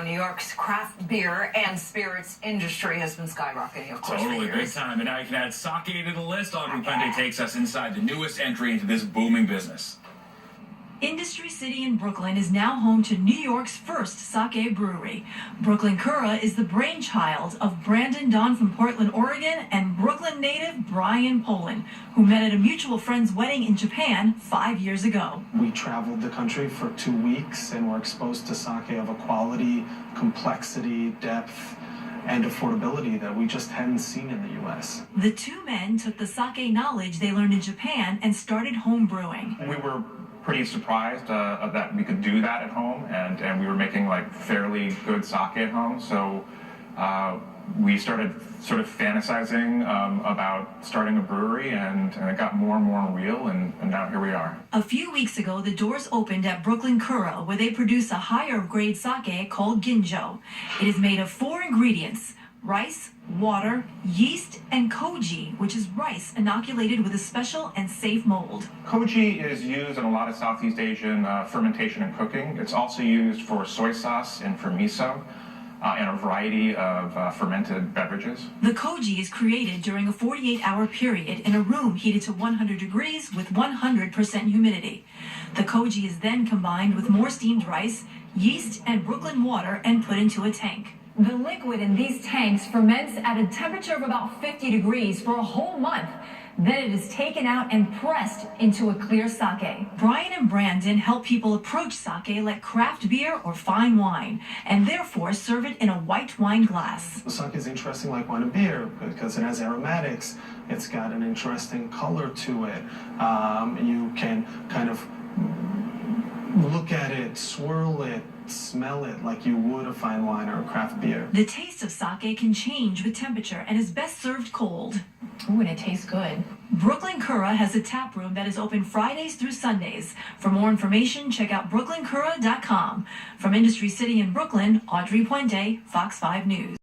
New York's craft beer and spirits industry has been skyrocketing, of course. Totally, big time. And now you can add sake to the list. Audrey Puente takes us inside the newest entry into this booming business. Industry City in Brooklyn is now home to New York's first sake brewery. Brooklyn Kura is the brainchild of Brandon Don from Portland, Oregon, and Brooklyn native Brian Poland, who met at a mutual friend's wedding in Japan 5 years ago. We traveled the country for 2 weeks and were exposed to sake of a quality, complexity, depth, and affordability that we just hadn't seen in the U.S. The two men took the sake knowledge they learned in Japan and started home brewing. We were pretty surprised that we could do that at home, and we were making like fairly good sake at home. So we started sort of fantasizing about starting a brewery, and it got more and more real, and now here we are. A few weeks ago, the doors opened at Brooklyn Kura, where they produce a higher grade sake called Ginjo. It is made of 4 ingredients: rice, water, yeast, and koji, which is rice inoculated with a special and safe mold. Koji is used in a lot of Southeast Asian fermentation and cooking. It's also used for soy sauce and for miso and a variety of fermented beverages. The koji is created during a 48-hour period in a room heated to 100 degrees with 100% humidity. The koji is then combined with more steamed rice, yeast, and Brooklyn water and put into a tank. The liquid in these tanks ferments at a temperature of about 50 degrees for a whole month. Then it is taken out and pressed into a clear sake. Brian and Brandon help people approach sake like craft beer or fine wine, and therefore serve it in a white wine glass. The sake is interesting like wine and beer because it has aromatics. It's got an interesting color to it. You can kind of look at it, swirl it, smell it like you would a fine wine or a craft beer. The taste of sake can change with temperature and is best served cold. Ooh, and it tastes good. Brooklyn Kura has a tap room that is open Fridays through Sundays. For more information, check out brooklynkura.com. From Industry City in Brooklyn, Audrey Puente, Fox 5 News.